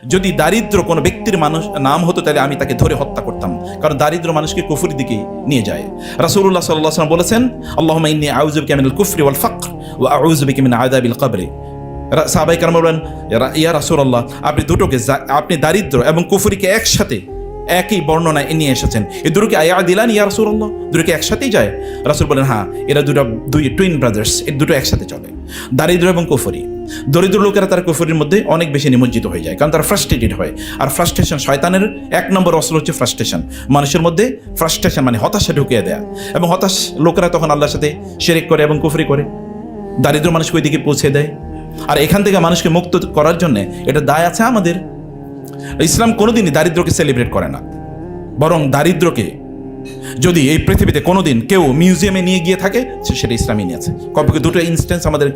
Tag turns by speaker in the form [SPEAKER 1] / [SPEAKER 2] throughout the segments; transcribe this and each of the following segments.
[SPEAKER 1] যদি দারিদ্র কোনো ব্যক্তির মানুষ নাম হতো তাহলে আমি তাকে ধরে হত্যা করতাম, কারণ দারিদ্র মানুষকে কুফরির দিকে নিয়ে যায়। রাসূলুল্লাহ সাল্লাল্লাহু আলাইহি ওয়াসাল্লাম বলেছেন, আল্লাহুম্মা ইন্নী আউযু বিকা মিনাল কুফরি ওয়াল ফাকর ওয়া আউযু বিকা মিন আযাবিল কবর। সাহাবায়ে কেরাম বলেন, ইয়া রাসূলুল্লাহ, আপনি দারিদ্র এবং কুফরিকে একসাথে একই বর্ণনায় নিয়ে এসেছেন, এই দুটোকে আয়াদিলান ইয়া রাসূলুল্লাহ, দুটোকে একসাথেই যায়? রাসূল বলেন, হ্যাঁ, এরা দুই টুইন ব্রাদার্স, এই দুটো একসাথে চলে। দারিদ্র এবং কুফরি, দরিদ্র লোকেরা তার কুফরির মধ্যে অনেক বেশি নিমজ্জিত হয়ে যায়, কারণ তারা ফ্রাস্ট্রেটেড হয়। আর ফ্রাস্ট্রেশন শয়তানের 1 নম্বর অস্ত্র হচ্ছে ফ্রাস্ট্রেশন। মানুষের মধ্যে ফ্রাস্ট্রেশন মানে হতাশা ঢুকিয়ে দেয়া, এবং হতাশ লোকেরা তখন আল্লাহর সাথে শিরক করে এবং কুফরি করে। দারিদ্র মানুষকে ওই দিকে পৌঁছে দেয়। আর এখান থেকে মানুষকে মুক্ত করার জন্য এটা দায় আছে আমাদের। ইসলাম কোনোদিনই দারিদ্রকে সেলিব্রেট করে না, বরং দারিদ্রকে যদি এই পৃথিবীতে কোনোদিন কেউ মিউজিয়ামে নিয়ে গিয়ে থাকে, সেটা ইসলামই নিয়েছে। কমপক্ষে দুটো ইনস্ট্যান্স আমাদের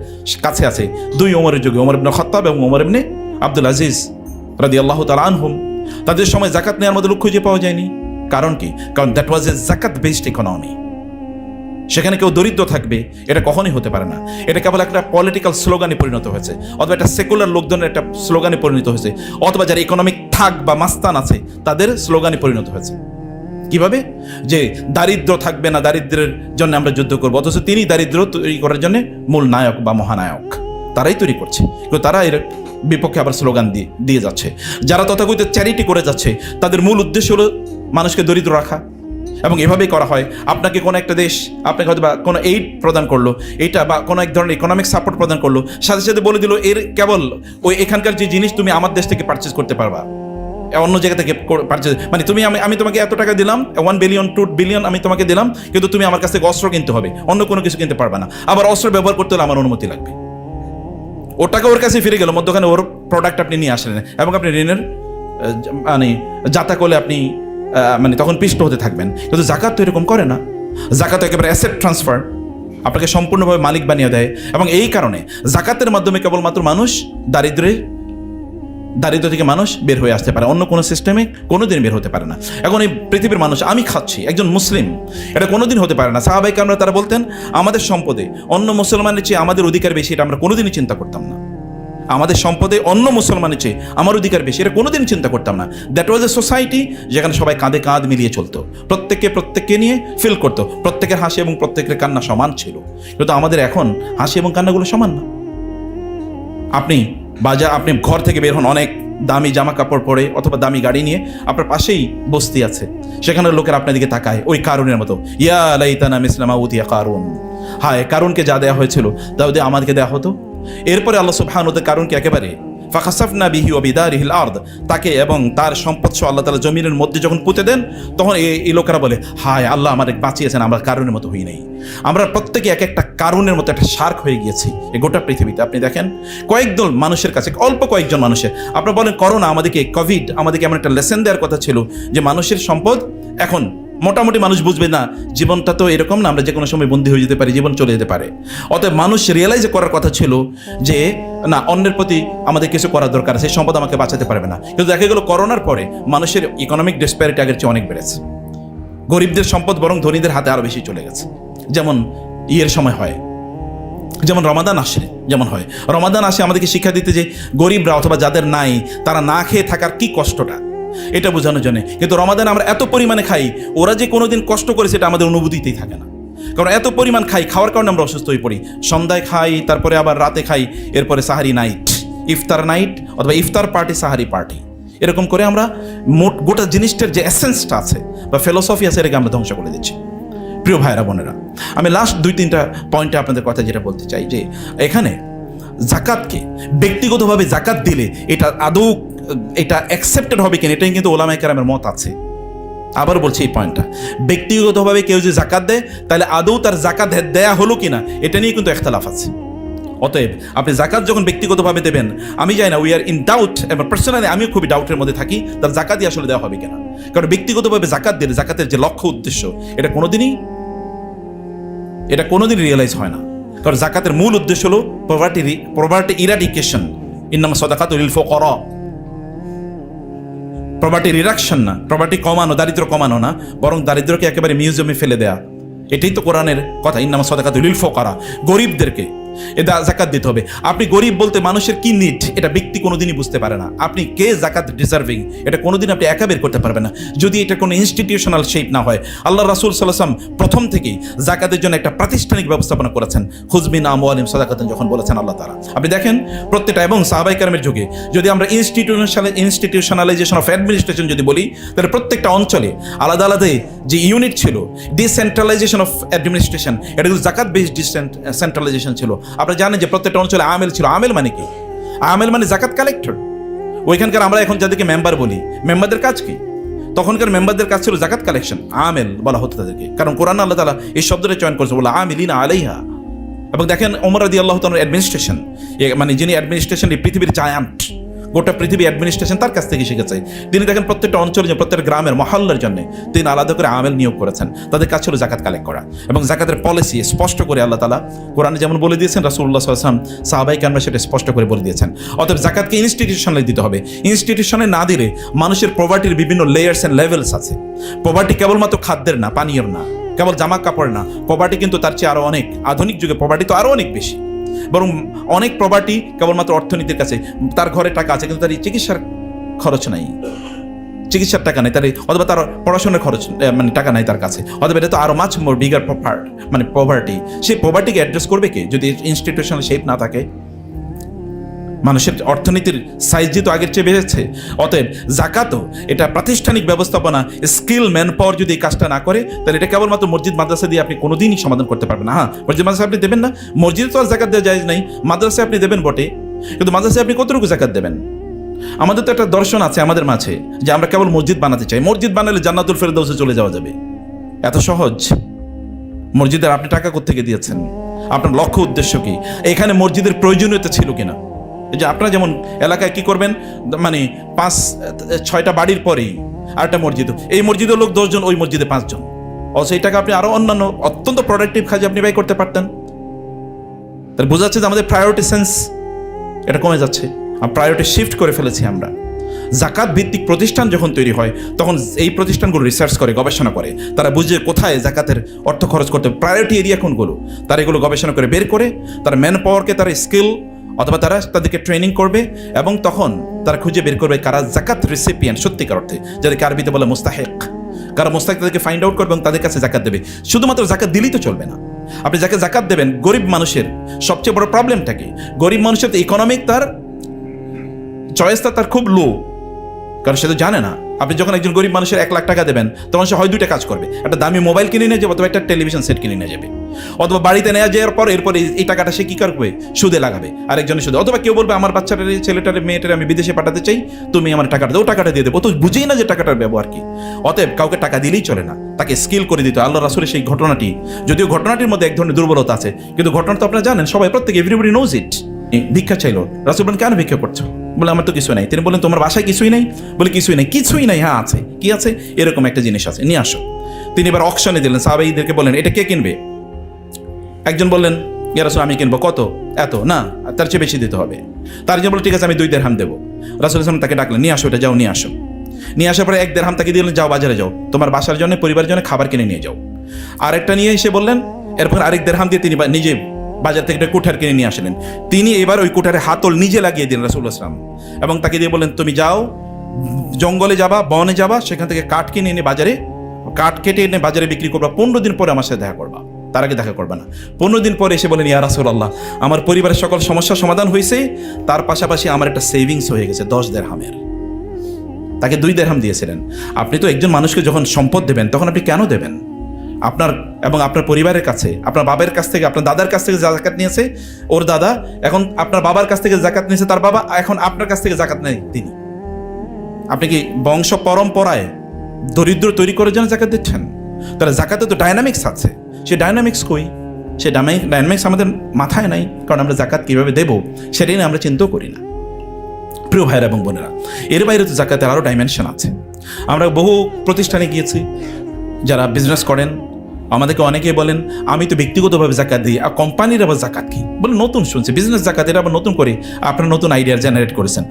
[SPEAKER 1] কাছে আছে, 2 ওমরের যুগে, ওমর ইবনে খাত্তাব এবং ওমর ইবনে আব্দুল আজিজ রাদিয়াল্লাহু তাআলা আনহুম। তাদের সময় জাকাত নেওয়ার মধ্যে লোক খুঁজে পাওয়া যায়নি। কারণ কি? কারণ দ্যাট ওয়াজ এ জাকাত বেসড ইকোনমি। সেখানে কেউ দরিদ্র থাকবে এটা কখনোই হতে পারে না। এটা কেবল একটা পলিটিক্যাল স্লোগানে পরিণত হয়েছে, অথবা একটা সেকুলার লোকজনের একটা স্লোগানে পরিণত হয়েছে, অথবা যারা ইকোনমিক থাক বা মাস্তান আছে তাদের স্লোগানে পরিণত হয়েছে। কিভাবে? যে দারিদ্র থাকবে না, দারিদ্রের জন্য আমরা যুদ্ধ করবো, অথচ তিনি দারিদ্র তৈরি করার জন্য মূল নায়ক বা মহানায়ক, তারাই তৈরি করছে। কিন্তু তারা এর বিপক্ষে আবার স্লোগান দিয়ে যাচ্ছে। যারা তথাকথিত চ্যারিটি করে যাচ্ছে, তাদের মূল উদ্দেশ্য হলো মানুষকে দরিদ্র রাখা। এবং এভাবেই করা হয়। আপনাকে কোনো একটা দেশ আপনাকে হয়তো বা কোনো এইড প্রদান করলো, এইটা বা কোনো এক ধরনের ইকোনমিক সাপোর্ট প্রদান করলো, সাথে সাথে বলে দিল এর কেবল ওই এখানকার যে জিনিস তুমি আমার দেশ থেকে পারচেজ করতে পারবা, অন্য জায়গা থেকে পারচেজ, মানে তুমি আমি তোমাকে এত টাকা দিলাম, 1 বিলিয়ন 2 বিলিয়ন আমি তোমাকে দিলাম, কিন্তু তুমি আমার কাছ থেকে অস্ত্র কিনতে হবে, অন্য কোনো কিছু কিনতে পারবা না। আবার অস্ত্র ব্যবহার করতে হলে আমার অনুমতি লাগবে। ওর টাকা ওর কাছে ফিরে গেল, মধ্যখানে ওর প্রোডাক্ট আপনি নিয়ে আসলেন, এবং আপনি ঋণের মানে যাতা করলে আপনি মানে তখন পিষ্ট হতে থাকবেন। কিন্তু জাকাত তো এরকম করে না। জাকাত একেবারে অ্যাসেট ট্রান্সফার, আপনাকে সম্পূর্ণভাবে মালিক বানিয়ে দেয়। এবং এই কারণে জাকাতের মাধ্যমে কেবলমাত্র মানুষ দারিদ্র থেকে মানুষ বের হয়ে আসতে পারে, অন্য কোনো সিস্টেমে কোনোদিন বের হতে পারে না। এখন এই পৃথিবীর মানুষ, আমি খাচ্ছি, একজন মুসলিম, এটা কোনোদিন হতে পারে না। সাহাবায়ে কেরাম তারা বলতেন, আমাদের সম্পদে অন্য মুসলমানের চেয়ে আমাদের অধিকার বেশি, এটা আমরা কোনোদিনই চিন্তা করতাম না। আমাদের সম্পদে অন্য মুসলমানের চেয়ে আমার অধিকার বেশি, এটা কোনোদিন চিন্তা করতাম না। দ্যাট ওয়াজ এ সোসাইটি যেখানে সবাই কাঁধে কাঁধ মিলিয়ে চলতো, প্রত্যেককে নিয়ে ফিল করতো, প্রত্যেকের হাসি এবং প্রত্যেকের কান্না সমান ছিল। কিন্তু আমাদের এখন হাসি এবং কান্নাগুলো সমান না। আপনি ঘর থেকে বের হন, অনেক দামি জামা কাপড় পরে অথবা দামি গাড়ি নিয়ে, আপনার পাশেই বস্তি আছে, সেখানে লোকের আপনার দিকে তাকায় ওই কারুনের মতো, ইয়া লাইতানা মিসলা মা উতিয়া কারুন, হায় কারুনকে যা দেওয়া হয়েছিল তাও দিয়ে আমাদেরকে দেওয়া হতো। এরপরে আল্লাহ সুবহানাহু ওয়া তাআলা কারুনকে একেবারে ফাখাসাফনা বিহি ওয়া বিদারিহিল আরদ, তাকে এবং তার সম্পদ সহ আল্লাহ তাআলা জমিনের মধ্যে যখন পুঁতে দেন, তখন এই লোকেরা বলে, হায় আল্লাহ আমাদের বাঁচিয়েছেন, আমরা কারুনের মতো হই নাই। আমরা প্রত্যেকে এক একটা কারুনের মতো একটা শার্ক হয়ে গিয়েছি এই গোটা পৃথিবীতে। আপনি দেখেন কয়েকদল মানুষের কাছে, অল্প কয়েকজন মানুষের, আপনারা বলেন করোনা আমাদেরকে, কোভিড আমাদেরকে এমন একটা লেসন দেওয়ার কথা ছিল যে মানুষের সম্পদ এখন মোটামুটি মানুষ বুঝবে না, জীবনটা তো এরকম না, আমরা যে কোনো সময় বন্দী হয়ে যেতে পারি, জীবন চলে যেতে পারে। অতএব মানুষ রিয়েলাইজ করার কথা ছিল যে না, অন্যের প্রতি আমাদের কিছু করার দরকার, সেই সম্পদ আমাকে বাঁচাতে পারবে না। কিন্তু দেখা গেল করোনার পরে মানুষের ইকোনমিক ডিসপ্যারিটি আগের চেয়ে অনেক বেড়েছে। গরিবদের সম্পদ বরং ধনীদের হাতে আরো বেশি চলে গেছে। যেমন ইয়ের সময় হয়, যেমন রমাদান আসে, যেমন হয় রমাদান আসে আমাদেরকে শিক্ষা দিতে যে গরিবরা অথবা যাদের নাই তারা না খেয়ে থাকার কি কষ্টটা, এটা বোঝানোর জন্য। কিন্তু রমাদান আমরা এত পরিমাণে খাই, ওরা যে কোনোদিন কষ্ট করে সেটা আমাদের অনুভূতিতেই থাকে না, কারণ এত পরিমাণ খাই, খাওয়ার কারণে আমরা অসুস্থ হয়ে পড়ি। সন্ধ্যায় খাই, তারপরে আবার রাতে খাই, এরপরে সাহারি নাইট, ইফতার নাইট অথবা ইফতার পার্টি, সাহারি পার্টি, এরকম করে আমরা গোটা জিনিসটার যে এসেন্সটা আছে বা ফিলোসফি আছে, এটাকে আমরা ধ্বংস করে দিচ্ছি। প্রিয় ভাইরা বোনেরা, আমি লাস্ট 2-3টা পয়েন্টে আপনাদের কথা যেটা বলতে চাই, যে এখানে জাকাতকে ব্যক্তিগতভাবে জাকাত দিলে এটা অ্যাকসেপ্টেড হবে কিনা, এটাই কিন্তু ওলামায়ে কেরামের মত আছে। আবার বলছি এই পয়েন্টটা, ব্যক্তিগতভাবে কেউ যদি জাকাত দেয় তাহলে আদৌ তার জাকাত দেয়া হলো কিনা, এটা নিয়ে কিন্তু ইখতিলাফ আছে। অতএব আপনি জাকাত যখন ব্যক্তিগতভাবে দেবেন, আমি জানি না, উই আর ইন ডাউট, এবং পার্সোনালি আমিও খুবই ডাউটের মধ্যে থাকি তার জাকাতই আসলে দেওয়া হবে কিনা। কারণ ব্যক্তিগতভাবে জাকাত দিলে জাকাতের যে লক্ষ্য উদ্দেশ্য, এটা কোনোদিন রিয়েলাইজ হয় না। কারণ জাকাতের মূল উদ্দেশ্য হলো পভার্টি ইরাডিকেশন, ইন্নামা সাদাকাতু লিল ফুকারা, প্রপার্টি রিডাকশন না, প্রপার্টি কমানো, দারিদ্র কমানো না, বরং দারিদ্রকে একেবারে মিউজিয়ামে ফেলে দেয়া। এটাই তো কোরআনের কথা, ইন্নামা সাদাকাতু লিল ফুকারা, গরিবদেরকে জাকাত দিতে হবে। আপনি গরিব বলতে মানুষের কি নিড এটা ব্যক্তি কোনোদিনই বুঝতে পারে না। আপনি কে জাকাত ডিজার্ভিং এটা কোনোদিন আপনি একা বের করতে পারবেন না যদি এটা কোনো ইনস্টিটিউশনাল শেপ না হয়। আল্লাহ রাসূল সাল্লাল্লাহু আলাইহি ওয়াসাল্লাম প্রথম থেকেই জাকাতের জন্য একটা প্রাতিষ্ঠানিক ব্যবস্থাপনা করেছেন। খুয মিন আমওয়ালিহিম সাদাকাতান যখন বলেছেন আল্লাহ তাআলা, আপনি দেখেন প্রত্যেকটা এবং সাহাবায়ে কেরামের যুগে যদি আমরা ইনস্টিটিউশনালাইজেশন অফ অ্যাডমিনিস্ট্রেশন যদি বলি, তাহলে প্রত্যেকটা অঞ্চলে আলাদা আলাদা যে ইউনিট ছিল, ডিসেন্ট্রালাইজেশন অফ অ্যাডমিনিস্ট্রেশন, এটা কিন্তু জাকাত বেসড ডিসেন্ট্রালাইজেশন ছিল। আপনারা জানেন যে প্রত্যেকটা অঞ্চলে আমেল ছিল। আমেল মানে কি? আমেল মানে জাকাত কালেক্টর। ওইখানকার আমরা এখন যাদেরকে মেম্বার বলি, মেম্বারদের কাজ কি? তখনকার মেম্বারদের কাজ ছিল জাকাত কালেকশন। আমেল বলা হতো তাদেরকে, কারণ কোরআন আল্লাহ তাআলা এই শব্দটা চয়ন করেছে, বলে আমিলিনা আলাইহা। এবং দেখেন ওমর রাদিয়াল্লাহু তাআলার অ্যাডমিনিস্ট্রেশন, মানে যিনি অ্যাডমিনিস্ট্রেশন এই পৃথিবীর জায়ান্ট, গোটা পৃথিবী অ্যাডমিনিস্ট্রেশন তার কাছ থেকে শিখেছে। তিনি দেখেন প্রত্যেকটা অঞ্চলে, প্রত্যেকটা গ্রামের মহল্লার জন্য তিনি আলাদা করে আমেল নিয়োগ করেছেন। তাদের কাজ ছিল জাকাত কালেক্ট করা এবং জাকাতের পলিসি স্পষ্ট করে আল্লাহ তাআলা কোরআনে যেমন বলে দিয়েছেন, রাসূলুল্লাহ সাল্লাল্লাহু আলাইহি ওয়াসাল্লাম সাহাবায়ে কেরাম সেটা স্পষ্ট করে বলে দিয়েছেন। অতএব জাকাতকে ইনস্টিটিউশনে দিতে হবে। ইনস্টিটিউশনে না দিলে মানুষের পভার্টির বিভিন্ন লেয়ার্স এন্ড লেভেলস আছে। পভার্টি কেবলমাত্র খাদ্যের না, পানীয়ের না, কেবল জামা কাপড় না। পভার্টি কিন্তু তার চেয়ে আরো অনেক, আধুনিক যুগে পভার্টি তো আরো অনেক বেশি, বরং অনেক প্রপার্টি কেবলমাত্র অর্থনীতির কাছে। তার ঘরে টাকা আছে কিন্তু তার চিকিৎসার খরচ নাই, চিকিৎসার টাকা নেই তার, অথবা তার পড়াশোনার খরচ মানে টাকা নাই তার কাছে, অথবা এটা তো আরো মাছ মোর বিগার মানে পভার্টি। সেই পভার্টিকে অ্যাড্রেস করবে কে যদি ইনস্টিটিউশনাল শেপ না থাকে? মানুষের অর্থনীতির সাইজ যেহেতু আগের চেয়ে বেড়েছে, অতএব জাকাতও এটা প্রাতিষ্ঠানিক ব্যবস্থাপনা, স্কিল ম্যান পাওয়ার যদি এই কাজটা না করে, তাহলে এটা কেবলমাত্র মসজিদ মাদ্রাসা দিয়ে আপনি কোনোদিনই সমাধান করতে পারবেন না। হ্যাঁ, মসজিদ মাদ্রাসা আপনি দেবেন না, মসজিদে তো আর জাকাত দেওয়া যায় নাই, মাদ্রাসায় আপনি দেবেন বটে, কিন্তু মাদ্রাসায় আপনি কতটুকু জাকাত দেবেন? আমাদের তো একটা দর্শন আছে আমাদের মাঝে যে আমরা কেবল মসজিদ বানাতে চাই, মসজিদ বানালে জান্নাতুল ফেরদাউসে চলে যাওয়া যাবে। এত সহজ? মসজিদের আপনি টাকা কোত্থেকে দিয়েছেন? আপনার লক্ষ্য উদ্দেশ্য কি? এখানে মসজিদের প্রয়োজনীয়তা ছিল কিনা? যে আপনারা যেমন এলাকায় কি করবেন, মানে 5-6টা বাড়ির পরেই আরেকটা মসজিদ, এই মসজিদের লোক 10 জন, ওই মসজিদে 5 জন, সেই টাকা আপনি আরো অন্যান্য অত্যন্ত প্রোডাক্টিভ কাজে আপনি ব্যয় করতে পারতেন। তাহলে বোঝা যাচ্ছে যে আমাদের প্রায়োরিটি সেন্স এটা কমে যাচ্ছে, প্রায়োরিটি শিফট করে ফেলেছি আমরা। জাকাত ভিত্তিক প্রতিষ্ঠান যখন তৈরি হয় তখন এই প্রতিষ্ঠানগুলো রিসার্চ করে, গবেষণা করে, তারা বুঝে কোথায় জাকাতের অর্থ খরচ করতে, প্রায়োরিটি এরিয়া কোনগুলো, তারা এগুলো গবেষণা করে বের করে তারা ম্যান পাওয়ারকে, তারা স্কিল অথবা তারা তাদেরকে ট্রেনিং করবে এবং তখন তারা খুঁজে বের করবে কারা জাকাত রিসিপিয়েন্ট সত্যিকার অর্থে, যাদেরকে আরবিতে বলে মুস্তাহিক। কারা মুস্তাহিক তাদেরকে ফাইন্ড আউট করবে এবং তাদের কাছে জাকাত দেবে। শুধুমাত্র জাকাত দিলেই তো চলবে না, আপনি যাকে জাকাত দেবেন, গরিব মানুষের সবচেয়ে বড় প্রবলেমটা কি? গরিব মানুষের তো ইকোনমিক তার চয়েসটা তার খুব লো, কারণ সে তো জানে না। আপনি যখন একজন গরিব মানুষের 1 লাখ টাকা দেবেন, তখন সে হয় 2টা কাজ করবে, একটা দামি মোবাইল কিনে নিয়ে যাবে অথবা একটা টেলিভিশন সেট কিনে নিয়ে যাবে, অথবা বাড়িতে নেওয়া যাওয়ার পর এরপরে এই টাকাটা সে কি করবে? সুদে লাগাবে, আরেকজনের সুদে। অথবা কেউ বলবে আমার বাচ্চাটার, ছেলেটার, মেয়েটার আমি বিদেশে পাঠাতে চাই, তুমি আমার টাকাটা দাও, টাকাটা দিয়ে দেবো। তো বুঝেই না যে টাকাটার ব্যবহার কি। অতএব কাউকে টাকা দিলেই চলে না, তাকে স্কিল করে দিতে। আল্লাহ রাসূলের সেই ঘটনাটি, যদিও ঘটনাটির মধ্যে এক ধরনের দুর্বলতা আছে, কিন্তু ঘটনা তো আপনারা জানেন, সবাই প্রত্যেকে, এভরিবডি নোজ ইট। ভিক্ষা চাইলো, রাসূল বলেন কেন ভিক্ষা করছো? বলে আমার তো কিছু নাই। তিনি বলেন তোমার বাসায় কিছুই নাই? বলে কিছুই নাই। কিছুই নাই? হ্যাঁ আছে। কি আছে? এরকম একটা জিনিস আছে, নিয়ে আসো। তিনি এবার অকশনে দিলেন, সাহাবাইদেরকে বলেন এটা কে কিনবে? একজন বললেন ইয়া রাসূল আমি কিনবো। কত? এত। না, তার চেয়ে বেশি দিতে হবে। তার জন্য বলে ঠিক আছে আমি 2 দিরহাম দেবো। রাসূল সাল্লাল্লাহু আলাইহি ওয়াসাল্লাম তাকে ডাকলেন, নিয়ে আসো, এটা যাও নিয়ে আসো। নিয়ে আসার পরে 1 দিরহাম তাকে দিলেন, যাও বাজারে যাও, তোমার বাসার জন্য, পরিবারের জন্য খাবার কিনে নিয়ে যাও। আরেকটা নিয়ে এসে বললেন, এরপর আরেক দিরহাম দিয়ে তিনি নিজে বাজার থেকে একটা কুঠার কিনে নিয়ে আসলেন। তিনি এবার ওই কুঠারে হাতল নিজে লাগিয়ে দিলেন রাসূলুল্লাহ সাল্লাল্লাহু আলাইহি ওয়াসাল্লাম, এবং তাকে দিয়ে বললেন তুমি যাও, জঙ্গলে যাবা, বনে যাবা, সেখান থেকে কাঠ কিনে এনে বাজারে, কাঠ কেটে এনে বাজারে বিক্রি করবা, 15 দিন পরে আমার সাথে দেখা করবা, তার আগে দেখা করবা না। 15 দিন পরে এসে বলেন ইয়া রাসূলুল্লাহ আমার পরিবারের সকল সমস্যার সমাধান হয়েছে, তার পাশাপাশি আমার একটা সেভিংস হয়ে গেছে 10 দিরহামের। তাকে 2 দিরহাম দিয়েছিলেন। আপনি তো একজন মানুষকে যখন সম্পদ দেবেন তখন আপনি কেন দেবেন? আপনার এবং আপনার পরিবারের কাছে, আপনার বাবার কাছ থেকে, আপনার দাদার কাছ থেকে জাকাত নিয়েছে ওর দাদা, এখন আপনার বাবার কাছ থেকে জাকাত নিয়েছে তার বাবা, এখন আপনার কাছ থেকে জাকাত নেয় তিনি। আপনি কি বংশ পরম্পরায় দরিদ্র তৈরি করে যেন জাকাত দিচ্ছেন? তাহলে জাকাতে তো ডাইনামিক্স আছে, সে ডাইনামিক্স কই? সে ডাইনামিক্স আমাদের মাথায় নাই, কারণ আমরা জাকাত কীভাবে দেবো সেটাই নিয়ে আমরা চিন্তাও করি না। প্রিয় ভাইয়েরা এবং বোনেরা, এর বাইরে তো জাকাতের আরও ডাইমেনশন আছে। আমরা বহু প্রতিষ্ঠানে গিয়েছি, যারা বিজনেস করেন, আমাদেরকে অনেকেই বলেন আমি তো ব্যক্তিগতভাবে জাকাত দিই, আর কোম্পানির আবার জাকাত কি? বলে নতুন শুনছি বিজনেস জাকাত, এটা আবার নতুন করে আপনারা নতুন আইডিয়া জেনারেট করেছেন।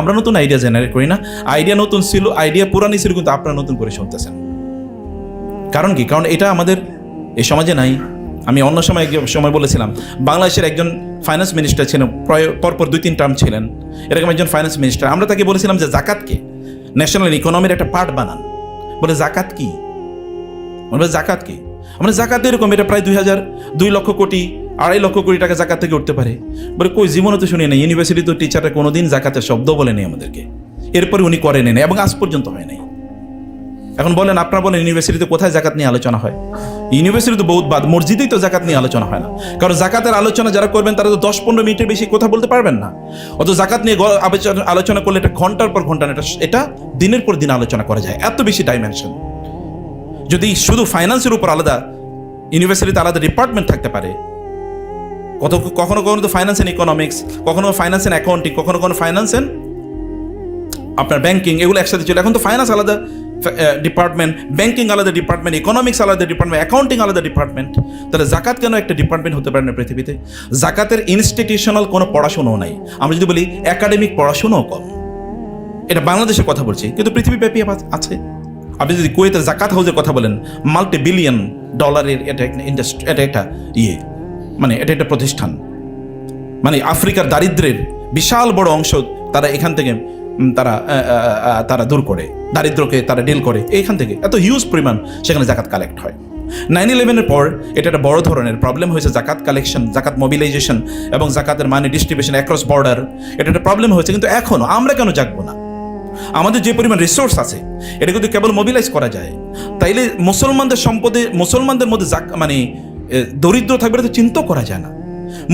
[SPEAKER 1] আমরা নতুন আইডিয়া জেনারেট করি না, আইডিয়া নতুন ছিল, আইডিয়া পুরানি ছিল, কিন্তু আপনারা নতুন করে শুনতেছেন। কারণ কি? কারণ এটা আমাদের এই সমাজে নাই, আমি অন্য সময় বলেছিলাম, বাংলাদেশের একজন ফাইন্যান্স মিনিস্টার ছিলেন, পরপর 2-3 টার্ম ছিলেন, এরকম একজন ফাইন্যান্স মিনিস্টার। আমরা তাকে বলেছিলাম যে জাকাতকে ন্যাশনাল ইকোনমির একটা পার্ট বানান। বলে জাকাত কি? বলে জাকাত কি? আমরা জাকাত এরকম, এটা প্রায় 2 লক্ষ কোটি 2.5 লক্ষ কোটি টাকা জাকাত থেকে উঠতে পারে। বলে কই, জীবনে তো শুনি না, ইউনিভার্সিটি তো টিচাররা কোনোদিন জাকাতের শব্দ বলেনি আমাদেরকে। এরপরে উনি করেন না এবং আজ পর্যন্ত হয় নাই। এখন বলেন, আপনারা বলেন ইউনিভার্সিটিতে কোথায় জাকাত নিয়ে আলোচনা হয়? ইউনিভার্সিটি তো বহুত বাদ, মসজিদেই তো জাকাত নিয়ে আলোচনা হয় না। কারণ জাকাতের আলোচনা যারা করবেন তারা তো 10-15 মিনিটের বেশি কথা বলতে পারবেন না। অত জাকাত নিয়ে আলোচনা করলে এটা ঘন্টার পর ঘন্টা, এটা দিনের পর দিন আলোচনা করা যায়, এত বেশি ডাইমেনশন। যদি শুধু ফাইন্যান্সের উপর আলাদা ইউনিভার্সিটিতে আলাদা ডিপার্টমেন্ট থাকতে পারে, কখনো কখনো তো ফাইন্যান্স অ্যান্ড ইকোনমিক্স, কখনো ফাইন্যান্স অ্যান্ড অ্যাকাউন্টিং, কখনো ফাইন্যান্স অ্যান্ড আপনার ব্যাংকিং, এগুলো একসাথে চলে। এখন তো ফাইন্যান্স আলাদা ডিপার্টমেন্ট, ব্যাংকিং আলাদা ডিপার্টমেন্ট, ইকোনমিক্স আলাদা ডিপার্টমেন্ট, অ্যাকাউন্টিং আলাদা ডিপার্টমেন্ট। তাহলে জাকাত কেন একটা ডিপার্টমেন্ট হতে পারে না পৃথিবীতে? জাকাতের ইনস্টিটিউশনাল কোনো পড়াশোনাও নাই। আমরা যদি বলি একাডেমিক পড়াশোনাও কম, এটা বাংলাদেশের কথা বলছি, কিন্তু পৃথিবীব্যাপী আছে। আপনি যদি কুয়েতের জাকাত হাউসের কথা বলেন, $multi-billion এটা একটা ইন্ডাস্ট্রি, এটা একটা মানে এটা একটা প্রতিষ্ঠান। মানে আফ্রিকার দারিদ্রের বিশাল বড় অংশ তারা এখান থেকে তারা দূর করে, দারিদ্রকে তারা ডিল করে এইখান থেকে। এত হিউজ পরিমাণ সেখানে জাকাত কালেক্ট হয়। 9/11-এর পর এটা একটা বড় ধরনের প্রবলেম হয়েছে, জাকাত কালেকশন, জাকাত মোবিলাইজেশন এবং জাকাতের মানি ডিস্ট্রিবিউশন অ্যাক্রস বর্ডার, এটা একটা প্রবলেম হয়েছে। কিন্তু এখনও আমরা কেন জাগবো না? আমাদের যে পরিমাণ রিসোর্স আছে এটা কিন্তু কেবল মোবিলাইজ করা যায়। তাইলে মুসলমানদের সম্পদে, মুসলমানদের মধ্যে মানে দরিদ্র থাকবে তো চিন্তাও করা যায় না।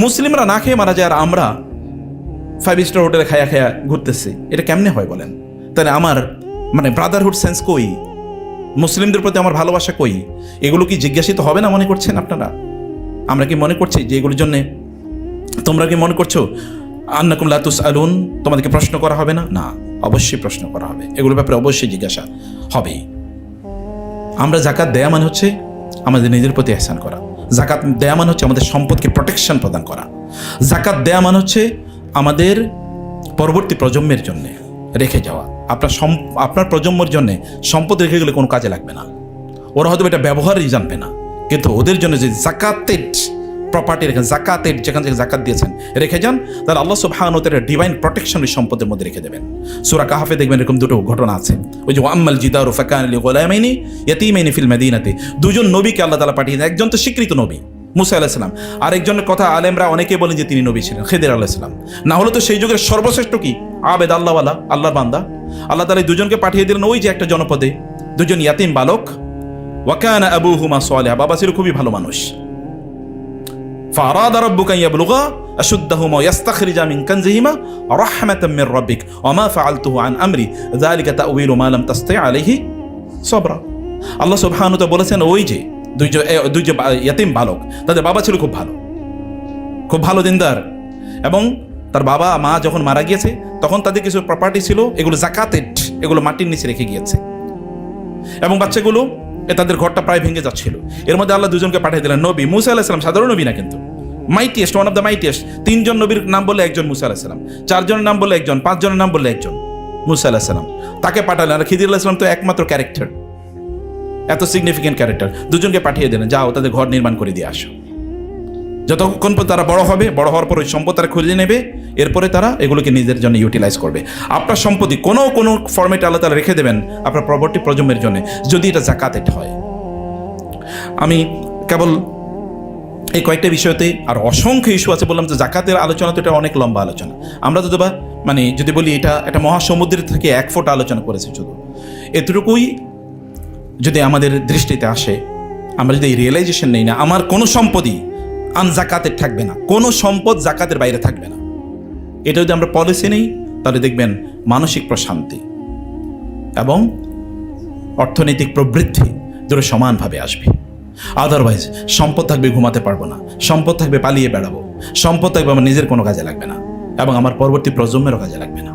[SPEAKER 1] মুসলিমরা না খেয়ে মারা যায় আর আমরা 5 স্টার হোটেলে খায়া ঘুরতেছি, এটা কেমনে হয় বলেন? তাহলে আমার মানে ব্রাদারহুড সেন্স কই? মুসলিমদের প্রতি আমার ভালোবাসা কই? এগুলো কি জিজ্ঞাসিত হবে না মনে করছেন আপনারা? আমরা কি মনে করছি যে এগুলোর জন্যে, তোমরা কি মনে করছো আন্নাকুম লা তুসআলুন, তোমাদেরকে প্রশ্ন করা হবে না? না, অবশ্যই প্রশ্ন করা হবে, এগুলোর ব্যাপারে অবশ্যই জিজ্ঞাসা হবেই। আমরা জাকাত দেয়া মানে হচ্ছে আমাদের নিজের প্রতি ইহসান করা। জাকাত দেয়া মানে হচ্ছে আমাদের সম্পদকে প্রোটেকশন প্রদান করা। জাকাত দেয়া মানে হচ্ছে আমাদের পরবর্তী প্রজন্মের জন্য রেখে যাওয়া। আপনার প্রজন্মের জন্য সম্পদ রেখে গেলে কোনো কাজে লাগবে না, ওরা হয়তো এটা ব্যবহারই জানবে না, কিন্তু ওদের জন্য যে জাকাতের প্রপার্টি রেখে, জাকাতের যেখান থেকে জাকাত দিয়েছেন রেখে যান, তাহলে আল্লাহ সুবহানাহু ওয়া তাআলা ডিভাইন প্রোটেকশন ওই সম্পদের মধ্যে রেখে দেবেন। সূরা কাহফে দেখবেন এরকম 2টো ঘটনা আছে। ওই যে ওয়াম্মাল জিদারু ফাকানা লিগুলামাইনি ইয়াতীমাইনি ফিল মাদিনাতি, 2জন নবীকে আল্লাহ তাআলা পাঠিয়েছেন। একজন তো স্বীকৃত নবী মুসা আলাইহিস সালাম, আরেকজনের কথা আলেমরা অনেকে বলেন যে তিনি নবী ছিলেন, খিদির আলাইহিস সালাম। না হলে তো সেই যুগের সর্বশ্রেষ্ঠ কি আবেদ, আল্লাহওয়ালা, আল্লাহর বান্দা। আল্লাহ তাআলা 2জনকে পাঠিয়ে দিলেন ওই যে একটা জনপদে, 2জন ইয়াতিম বালক। ওয়া কানা আবুহুমা সালিহা, বাবা ছিল খুবই ভালো মানুষ। فأراد ربك أن يبلغا أشدهما ويستخرجا من كنزهما رحمة من ربك وما فعلته عن أمري ذلك تأويل ما لم تستطع عليه صبرا। আল্লাহ সুবহানাহু ওয়া তাআলা বলেছেন ওই যে দুই যে ইয়াতিম বালক, তাদের বাবা ছিল খুব ভালো দিনদার, এবং তার বাবা মা যখন মারা গিয়েছে তখন তাদের কিছু প্রপার্টি ছিল, এগুলো জাকাতের, এগুলো মাটির নিচে রেখে গিয়েছে, এবং বাচ্চাগুলো তাদের ঘরটা প্রায় ভেঙে যাচ্ছিল। এর মধ্যে আল্লাহ 2জনকে পাঠিয়ে দিলেন নবী। মুসা আলাইহিস সালাম সাধারণ নবী না, কিন্তু mightiest, one of the mightiest. 3জন নবীর নাম বললে একজন মুসা আলাইহিস সালাম, 4জনের নাম বললে একজন, 5জনের নাম বললে একজন, মুসা আলাইহিস সালাম। তাকে পাঠালেন। আর খিদির আলাইহিস সালাম তো একমাত্র ক্যারেক্টার, এত সিগনিফিকেন্ট ক্যারেক্টার। 2জনকে পাঠিয়ে দিলেন, যাও তাদের ঘর নির্মাণ করে দিয়ে আসো। যতক্ষণ পর তারা বড় হবে, বড় হওয়ার পর ওই সম্পদ তারা খুঁজে নেবে, এরপরে তারা এগুলোকে নিজের জন্য ইউটিলাইজ করবে। আপনার সম্পত্তি কোনো ফরম্যাটে আল্লাহ তাআলা রেখে দেবেন আপনার পরবর্তী প্রজন্মের জন্য, যদি এটা জাকাত হয়। আমি কেবল এই কয়েকটা বিষয়তে, আর অসংখ্য ইস্যু আছে, বললাম যে জাকাতের আলোচনা তো এটা অনেক লম্বা আলোচনা। আমরা তো মানে যদি বলি এটা একটা মহাসমুদ্রের থেকে 1 ফুট আলোচনা করেছে, শুধু এতটুকুই যদি আমাদের দৃষ্টিতে আসে, আমরা যদি এই রিয়েলাইজেশন নেই না, আমার কোনো সম্পদই আনজাকাতের থাকবে না, কোনো সম্পদ জাকাতের বাইরে থাকবে না, এটা যদি আমরা পলিসি নেই, তাহলে দেখবেন মানসিক প্রশান্তি এবং অর্থনৈতিক প্রবৃদ্ধি দুটো সমানভাবে আসবে। আদারওয়াইজ সম্পদ থাকবে ঘুমাতে পারবো না, সম্পদ থাকবে পালিয়ে বেড়াবো, সম্পদ থাকবে আমার নিজের কোনো কাজে লাগবে না, এবং আমার পরবর্তী প্রজন্মেরও কাজে লাগবে না।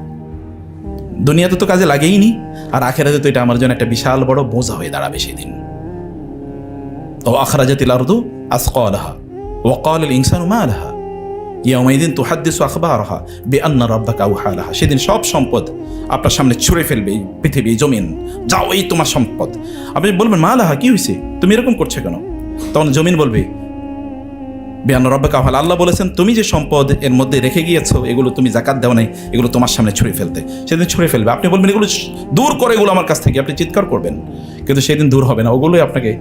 [SPEAKER 1] দুনিয়াতে তো কাজে লাগেইনি, আর আখিরাতে তো এটা আমার জন্য একটা বিশাল বড় বোঝা হয়ে দাঁড়াবে সেদিন। ও আখরাজাতিল আরদু আসকালাহা ওয়া ক্বালাল ইনসানু মা লাহা ইয়াওমাইদিন তুহাদ্দিসু আখবারাহা বিআন্না রাব্বাকা আওহা লাহা। সেদিন সব সম্পদ আপনার সামনে ছুঁড়ে ফেলবে এই পৃথিবী, জমিন, যাও এই তোমার সম্পদ। আপনি বলবেন মা লাহা, কি হয়েছে, তুমি এরকম করছো কেন? তখন জমিন বলবে বিআন্না রাব্বাকা ফাল, আল্লাহ বলেছেন তুমি যে সম্পদ এর মধ্যে রেখে গিয়েছো এগুলো তুমি জাকাত দেও নাই, এগুলো তোমার সামনে ছুঁড়ে ফেলতে, সেদিন ছুঁড়ে ফেলবে। আপনি বলবেন এগুলো দূর করে এগুলো আমার কাছ থেকে, আপনি চিৎকার করবেন, কিন্তু সেদিন দূর হবে না, ওগুলোই আপনাকে।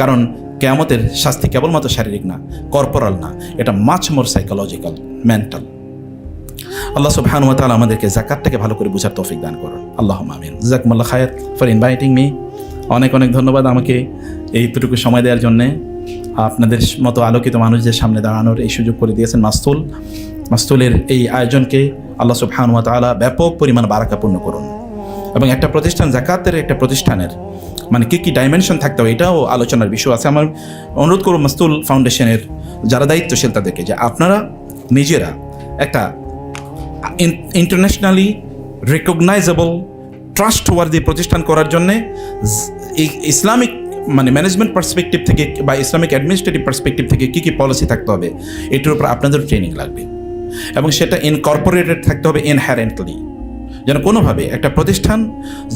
[SPEAKER 1] কারণ কিয়ামতের শাস্তি কেবলমাত্র শারীরিক না, কর্পোরাল না, এটা মাচ মোর সাইকোলজিক্যাল, মেন্টাল। আল্লাহ সুবহানাহু ওয়া তাআলা আমাদেরকে যাকাতটাকে ভালো করে বোঝার তৌফিক দান করুন। আল্লাহুম্মা আমিন। জাযাকুমুল্লাহ খায়র ফর ইনভাইটিং মি। অনেক অনেক ধন্যবাদ আমাকে এইটুকু সময় দেওয়ার জন্যে, আপনাদের মতো আলোকিত মানুষদের সামনে দাঁড়ানোর এই সুযোগ করে দিয়েছেন মাস্তুলের এই আয়োজনকে আল্লাহ সুবহানাহু ওয়া তাআলা ব্যাপক পরিমাণ বারাকাপূর্ণ করুন। এবং একটা প্রতিষ্ঠান, যাকাতের একটা প্রতিষ্ঠানের মানে কী ডাইমেনশন থাকতে হবে এটাও আলোচনার বিষয় আছে। আমার অনুরোধ করব মাস্তুল ফাউন্ডেশনের যারা দায়িত্বশীল তাদেরকে, যে আপনারা নিজেরা একটা ইন্টারন্যাশনালি রিকগনাইজেবল ট্রাস্টওয়ার্দি প্রতিষ্ঠান করার জন্যে ইসলামিক মানে ম্যানেজমেন্ট পার্সপেক্টিভ থেকে বা ইসলামিক অ্যাডমিনিস্ট্রেটিভ পার্সপেক্টিভ থেকে কী কী পলিসি থাকতে হবে এটার উপর আপনাদের ট্রেনিং লাগবে, এবং সেটা ইনকর্পোরেটেড থাকতে হবে ইনহ্যারেন্টলি, যেন কোনোভাবে একটা প্রতিষ্ঠান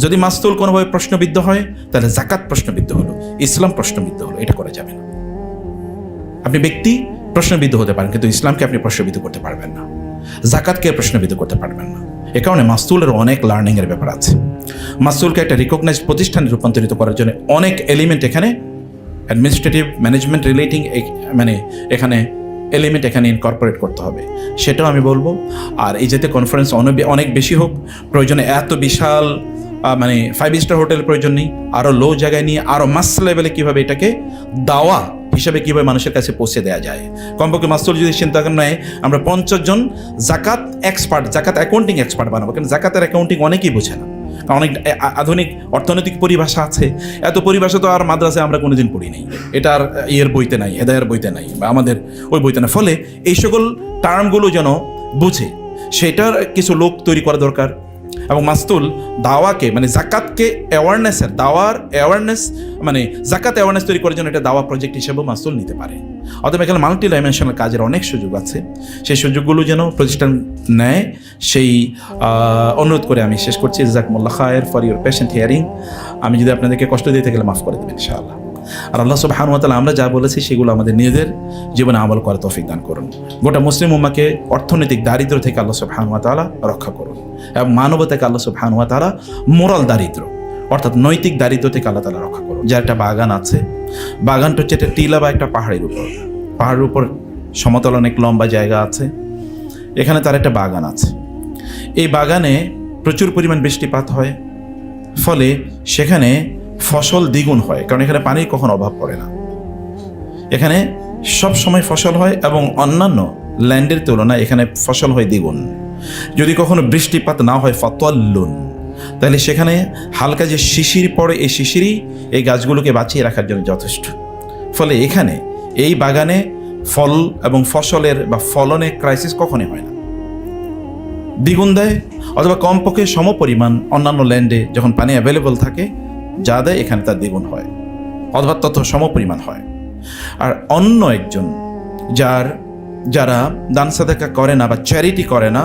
[SPEAKER 1] যদি মাস্তুল কোনোভাবে প্রশ্নবিদ্ধ হয় তাহলে যাকাত প্রশ্নবিদ্ধ হলো, ইসলাম প্রশ্নবিদ্ধ হলো, এটা করা যাবে না। আপনি ব্যক্তি প্রশ্নবিদ্ধ হতে পারেন, কিন্তু ইসলামকে আপনি প্রশ্নবিদ্ধ করতে পারবেন না, যাকাতকে প্রশ্নবিদ্ধ করতে পারবেন না। এ কারণে মাস্তুলের অনেক লার্নিংয়ের ব্যাপার আছে। মাস্তুলকে একটা রিকগনাইজড প্রতিষ্ঠানে রূপান্তরিত করার জন্য অনেক এলিমেন্ট এখানে অ্যাডমিনিস্ট্রেটিভ ম্যানেজমেন্ট রিলেটিং মানে এখানে এলিমেন্ট এখানে ইনকর্পোরেট করতে হবে, সেটাও আমি বলবো। আর এই যাতে কনফারেন্স অনেক বেশি হোক, প্রয়োজনে এত বিশাল মানে 5 স্টার হোটেল প্রয়োজন নেই, আরও লো জায়গায় নিয়ে আরও মাস লেভেলে কীভাবে এটাকে দাওয়া হিসাবে কীভাবে মানুষের কাছে পৌঁছে দেওয়া যায়। কমপক্ষে মাস্তুল যদি চিন্তা করেন নেয় আমরা 50 জন জাকাত এক্সপার্ট, জাকাত অ্যাকাউন্টিং এক্সপার্ট বানাবো, কারণ জাকাতের অ্যাকাউন্টিং অনেকেই বোঝে না, কারণ অনেক আধুনিক অর্থনৈতিক পরিভাষা আছে, এত পরিভাষা তো আর মাদ্রাসায় আমরা কোনোদিন পড়ি নাই, এটা আর ইয়ের বইতে নাই, হেদায়ের বইতে নাই, বা আমাদের ওই বইতে না। ফলে এই সকল টার্মগুলো যেন বুঝে সেটার কিছু লোক তৈরি করা দরকার। এবং মাস্তুল দাওয়াকে মানে জাকাতকে অ্যাওয়ারনেসের অ্যাওয়ারনেস মানে জাকাত অ্যাওয়ারনেস তৈরি করার জন্য এটা দাওয়া প্রজেক্ট হিসেবেও মাস্তুল নিতে পারে। অতএব এখানে মাল্টি ডাইমেনশনাল কাজের অনেক সুযোগ আছে, সেই সুযোগগুলো যেন প্রতিষ্ঠান নেয় সেই অনুরোধ করে আমি শেষ করছি। জাযাকুমুল্লাহ খায়র ফর ইউর পেশেন্ট হিয়ারিং। আমি যদি আপনাদেরকে কষ্ট দিতে গেলে মাফ করে দেবেন ইনশাআল্লাহ। আর আল্লাহ সুবহানাহু ওয়া তাআলা আমরা যা বলেছি সেগুলো আমাদের নিজেদের জীবনে আমল করার তৌফিক দান করুন। গোটা মুসলিম উম্মাহকে অর্থনৈতিক দারিদ্র্য থেকে আল্লাহ সুবহানাহু ওয়া তাআলা রক্ষা করুন, এবং মানবতাকে আল্লাহ সুবহানাহু ওয়া তাআলা মোরাল দারিদ্র্য অর্থাৎ নৈতিক দারিদ্র্য থেকে আল্লাহ তাআলা রক্ষা করুন। যার একটা বাগান আছে, বাগানটা হচ্ছে একটা টিলা বা একটা পাহাড়ের উপর সমতল অনেক লম্বা জায়গা আছে, এখানে তার একটা বাগান আছে। এই বাগানে প্রচুর পরিমাণ বৃষ্টিপাত হয়, ফলে সেখানে ফসল দ্বিগুণ হয়, কারণ এখানে পানির কখনো অভাব পড়ে না, এখানে সব সময় ফসল হয়, এবং অন্যান্য ল্যান্ডের তুলনায় এখানে ফসল হয় দ্বিগুণ। যদি কখনো বৃষ্টিপাত না হয় ফাতাল্লুন, তাহলে সেখানে হালকা যে শিশির পড়ে, এই শিশিরই এই গাছগুলোকে বাঁচিয়ে রাখার জন্য যথেষ্ট। ফলে এখানে এই বাগানে ফল এবং ফসলের বা ফলনের ক্রাইসিস কখনই হয় না, দ্বিগুণ দেয়, অথবা কমপক্ষে সমপরিমাণ অন্যান্য ল্যান্ডে যখন পানি অ্যাভেলেবল থাকে যা দেয় এখানে তার দ্বিগুণ হয়, অথবা তত সমপরিমাণ হয়। আর অন্য একজন যারা দান সাদাকা করে না বা চ্যারিটি করে না,